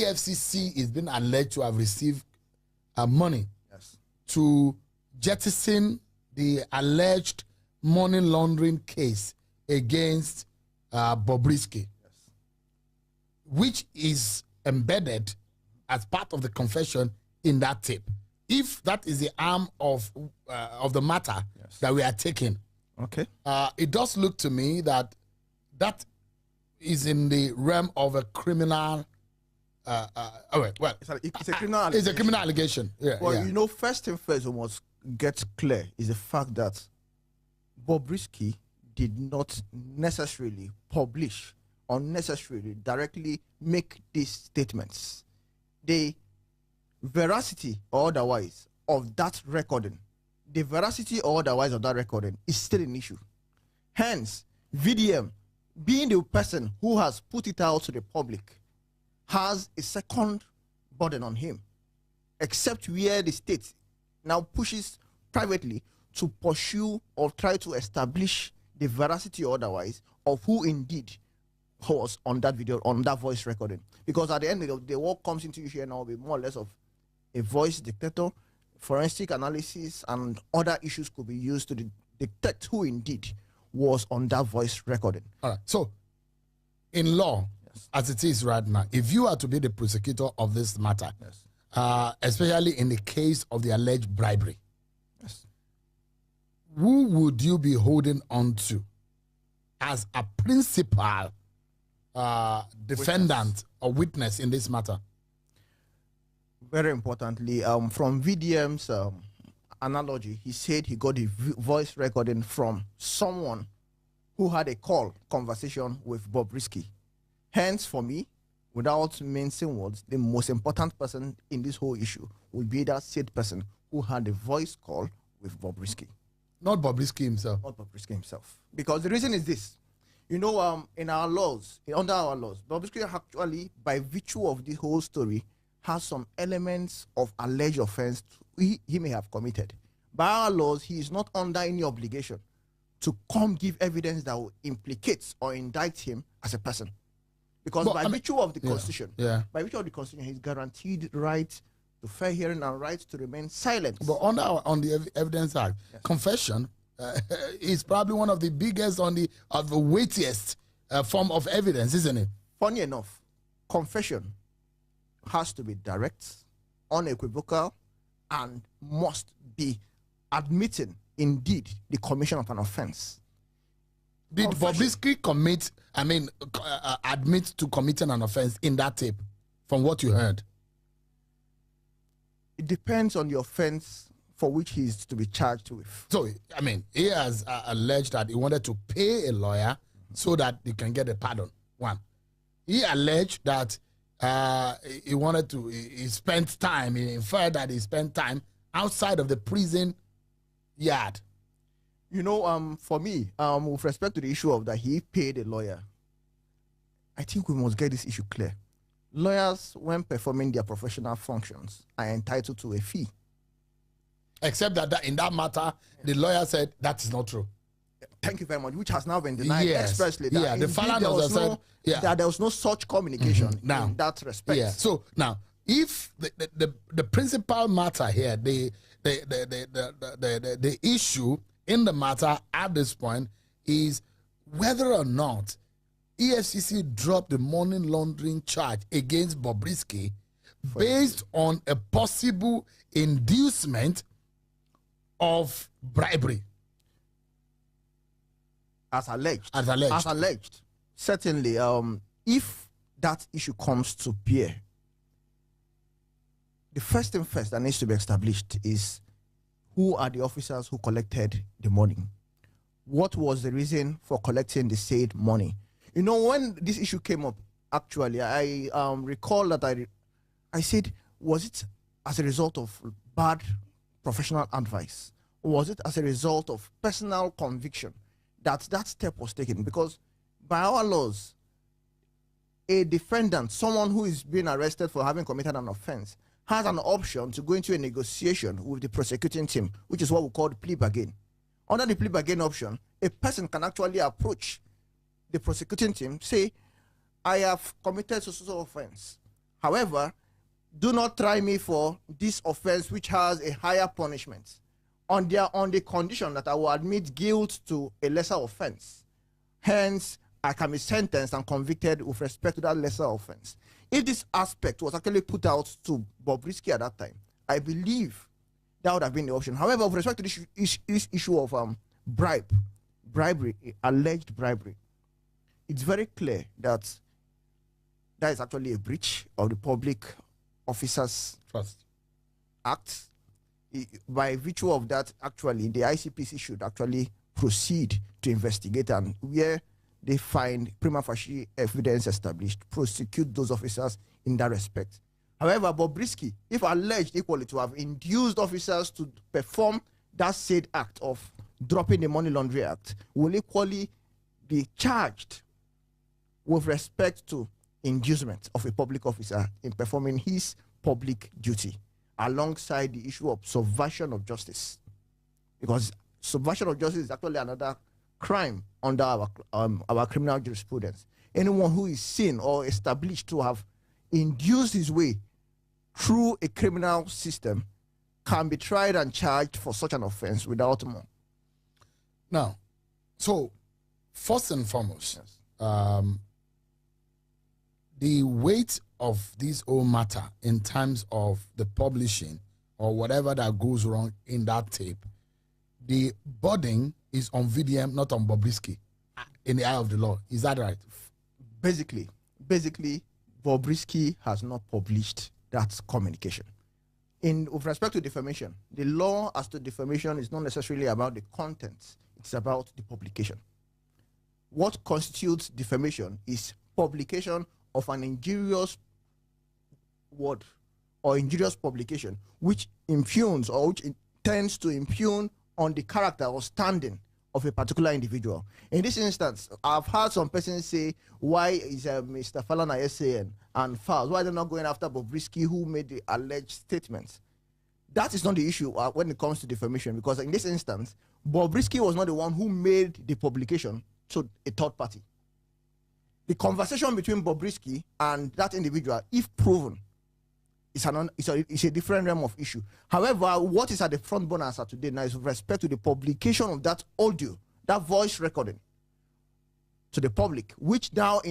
EFCC is being alleged to have received money Yes. to jettison the alleged money laundering case against Bobrisky, Yes. which is embedded as part of the confession in that tape. If that is the arm of the matter Yes. that we are taking, Okay. it does look to me that that is in the realm of a criminal. Well, It's a criminal allegation. it's a criminal allegation. Yeah, Well, yeah. you know, first thing first, we must get clear is the fact that Bobrisky did not necessarily publish or necessarily directly make these statements. The veracity or otherwise of that recording, the veracity or otherwise of that recording is still an issue. Hence, VDM, being the person who has put it out to the public, has a second burden on him, except where the state now pushes privately to pursue or try to establish the veracity or otherwise of who indeed was on that video, on that voice recording. Because at the end of the day, what comes into issue now will be more or less of a voice dictator, forensic analysis, and other issues could be used to detect who indeed was on that voice recording. All right. So, in law, Yes. as it is right now, if you are to be the prosecutor of this matter, Yes. especially in the case of the alleged bribery, Yes. who would you be holding on to as a principal defendant or witness in this matter? Very importantly, from VDM's analogy, he said he got the voice recording from someone who had a conversation with Bobrisky. Hence, for me, without mincing words, the most important person in this whole issue will be that said person who had a voice call with Bobrisky. Not Bobrisky himself. Not Bobrisky himself. Because the reason is this. You know, in our laws, under our laws, Bobrisky actually, by virtue of the whole story, has some elements of alleged offense he may have committed. By our laws, he is not under any obligation to come give evidence that will implicate or indict him as a person. Because by virtue of the Constitution, by virtue of the Constitution, he's guaranteed right to fair hearing and right to remain silent. But on the Evidence Act, confession is probably one of the biggest of the weightiest form of evidence, isn't it? Funny enough, confession has to be direct, unequivocal, and must be admitting indeed the commission of an offense. Did Bobrisky admit to committing an offense in that tape, from what you heard? It depends on the offense for which he is to be charged with. So, he has alleged that he wanted to pay a lawyer so that he can get a pardon. One. He alleged that he spent time, he inferred that he spent time outside of the prison yard. You know, for me, with respect to the issue of that he paid a lawyer, I think we must get this issue clear. Lawyers, when performing their professional functions, are entitled to a fee. Except that in that matter, the lawyer said that is not true. Thank you very much, which has now been denied expressly. That the father that there was no such communication in that respect. Yeah. So now, if the principal matter here, the issue in the matter at this point is whether or not EFCC dropped the money laundering charge against Bobrisky based on a possible inducement of bribery. As alleged. As alleged. As alleged. Certainly, if that issue comes to bear, the first thing first that needs to be established is who are the officers who collected the money? What was the reason for collecting the said money? You know, when this issue came up, actually, I recall that I said, was it as a result of bad professional advice? Or was it as a result of personal conviction that step was taken? Because by our laws, a defendant, someone who is being arrested for having committed an offense, has an option to go into a negotiation with the prosecuting team, which is what we call the plea bargain. Under the plea bargain option, a person can actually approach the prosecuting team, say, I have committed so offense. However, do not try me for this offense which has a higher punishment on the condition that I will admit guilt to a lesser offense. Hence, I can be sentenced and convicted with respect to that lesser offense. If this aspect was actually put out to Bobrisky at that time, I believe that would have been the option. However, with respect to this issue of bribery, alleged bribery, it's very clear that that is actually a breach of the Public Officers Trust Act. By virtue of that, actually, the ICPC should actually proceed to investigate, and where they find prima facie evidence established, prosecute those officers in that respect. However, Bobrisky, if alleged equally to have induced officers to perform that said act of dropping the Money Laundering Act, will equally be charged with respect to inducement of a public officer in performing his public duty, alongside the issue of subversion of justice. Because subversion of justice is actually another crime under our criminal jurisprudence. Anyone who is seen or established to have induced his way through a criminal system can be tried and charged for such an offense without more. Now, so first and foremost, Yes. The weight of this whole matter in terms of the publishing or whatever that goes wrong in that tape, the burden is on VDM, not on Bobrisky, in the eye of the law. Is that right? Basically, Bobrisky has not published that communication. With respect to defamation, the law as to defamation is not necessarily about the content, it's about the publication. What constitutes defamation is publication of an injurious word or injurious publication which impugns or which tends to impugn on the character or standing of a particular individual. In this instance, I've heard some persons say, why is Mr. Falana SAN and Fowles, why they're not going after Bobrisky who made the alleged statements? That is not the issue when it comes to defamation, because in this instance, Bobrisky was not the one who made the publication to a third party. The conversation between Bobrisky and that individual, if proven, is a different realm of issue. However, what is at the front burner as of today now is with respect to the publication of that audio, that voice recording to the public, which now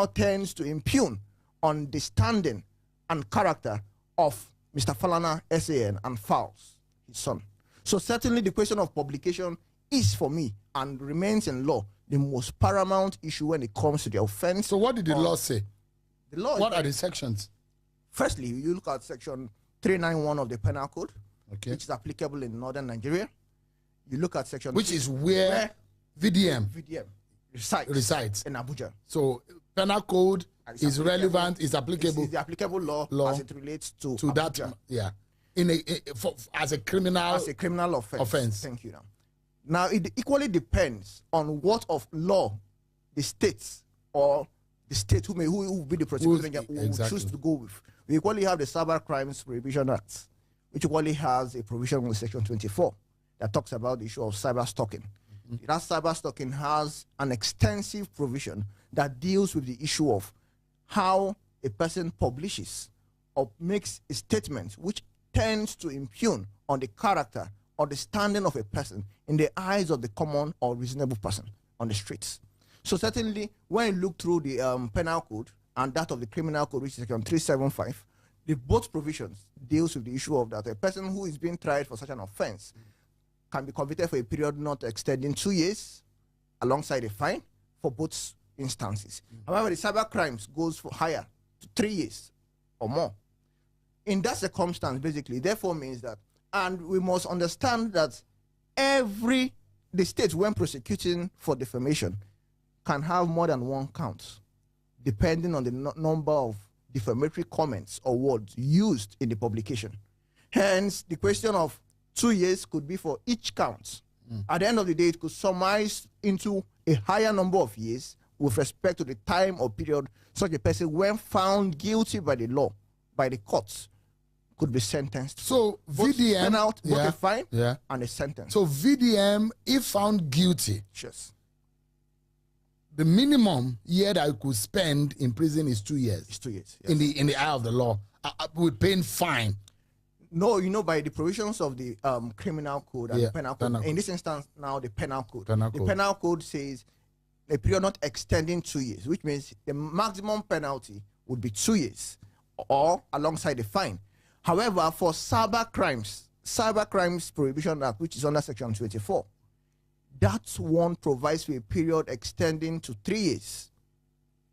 tends to impugn on the standing and character of Mr. Falana SAN and Fowles, his son. So certainly the question of publication is, for me, and remains in law, the most paramount issue when it comes to the offense. So what did the law say? The law. What are the sections? Firstly, you look at section 391 of the Penal Code, Okay. which is applicable in northern Nigeria. You look at section Which is where VDM resides in Abuja. So penal code is relevant, is applicable. It's the applicable law as it relates to that, Abuja. yeah, as a criminal offense. Thank you. Now it equally depends on what of law the states or the state who will be the prosecutor who choose to go with. We equally have the Cyber Crimes Prohibition Act, which equally has a provision in section 24 that talks about the issue of cyber stalking. That cyber stalking has an extensive provision that deals with the issue of how a person publishes or makes a statement which tends to impugn on the character or the standing of a person in the eyes of the common or reasonable person on the streets. So certainly, when you look through the penal code and that of the criminal code, which is section 375, the both provisions deals with the issue of that a person who is being tried for such an offense can be convicted for a period not extending 2 years alongside a fine for both instances. However, the cyber crimes goes for higher to 3 years or more. In that circumstance, basically, therefore means that, and we must understand that the state, when prosecuting for defamation, can have more than one count, depending on the number of defamatory comments or words used in the publication. Hence, the question of 2 years could be for each count. At the end of the day, it could summarize into a higher number of years with respect to the time or period such a person, when found guilty by the law, by the courts, could be sentenced. So VDM, both a fine and a sentence. So VDM, if found guilty, yes, the minimum year that you could spend in prison is 2 years. It's 2 years. Yes. In the eye of the law, with paying fine. No, by the provisions of the criminal code and the penal code. In this instance, now the penal code. The penal code says a period not extending 2 years, which means the maximum penalty would be 2 years, or alongside the fine. However, for cyber crimes prohibition act, which is under section 24, that one provides for a period extending to 3 years,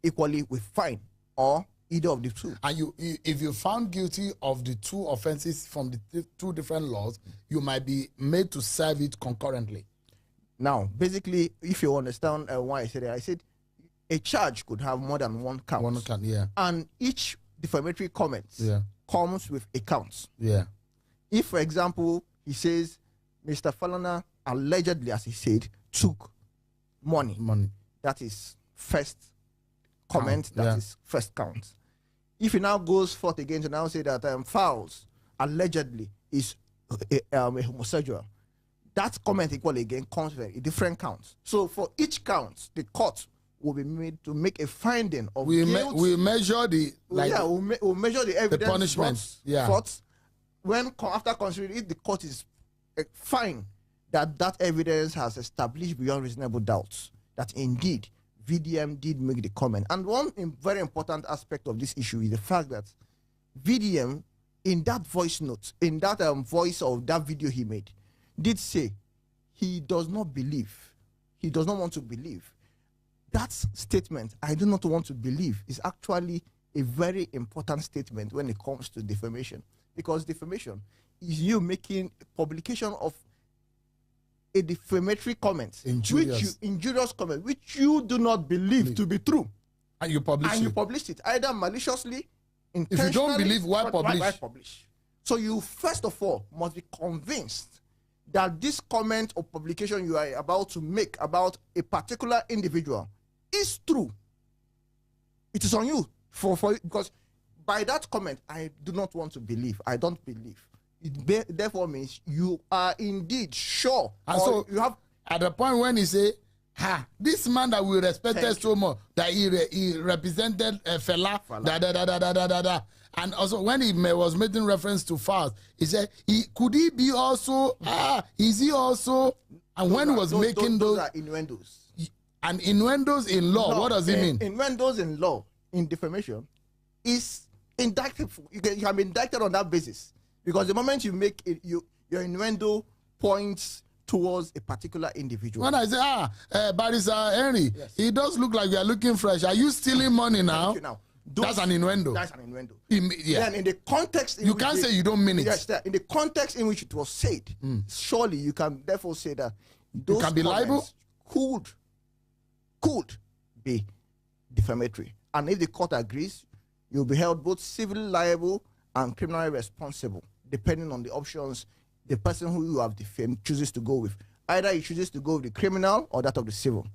equally with fine, or either of the two. And if you're found guilty of the two offenses from the two different laws, you might be made to serve it concurrently. Now, basically, if you understand why I said it, I said a charge could have more than one count. One count, yeah. And each defamatory comment comes with a count. Yeah. If, for example, he says Mr. Falana allegedly, as he said, took money. That is first comment. That is first count. If he now goes forth again to now say that Fowles allegedly is a homosexual, that comment equally again comes with a different count. So for each count, the court will be made to make a finding of guilt. We measure the we'll measure the evidence, the punishment. When after considering if the court is fine that evidence has established beyond reasonable doubts that indeed VDM did make the comment. And one very important aspect of this issue is the fact that VDM, in that voice note, in that voice of that video he made, did say he does not believe, he does not want to believe. That statement, I do not want to believe, is actually a very important statement when it comes to defamation. Because defamation is you making publication of a defamatory comment, injurious comment, which you do not believe to be true, and you publish it either maliciously, intentionally. If you don't believe, why publish? So you first of all must be convinced that this comment or publication you are about to make about a particular individual is true. It is on you because by that comment, I do not want to believe. I don't believe. It therefore means you are indeed sure. And so you have at the point when he say, this man that we respected so much, that he represented a fella. And also when he was making reference to fast, he said, could he be also, is he also, and when he was making those are innuendos. And innuendos in law, what does it mean? Innuendos in law, in defamation, is indicted. You can be indicted on that basis. Because the moment you make it, your innuendo points towards a particular individual. When I say, Barrister Henry, it does look like you are looking fresh. Are you stealing money now? That's an innuendo. That's an innuendo. Then in the context, you can't say you don't mean it. Yes, in the context in which it was said, surely you can therefore say that those can be liable. Could be defamatory, and if the court agrees, you'll be held both civilly liable and criminally responsible, depending on the options the person who you have defamed chooses to go with. Either he chooses to go with the criminal or that of the civil.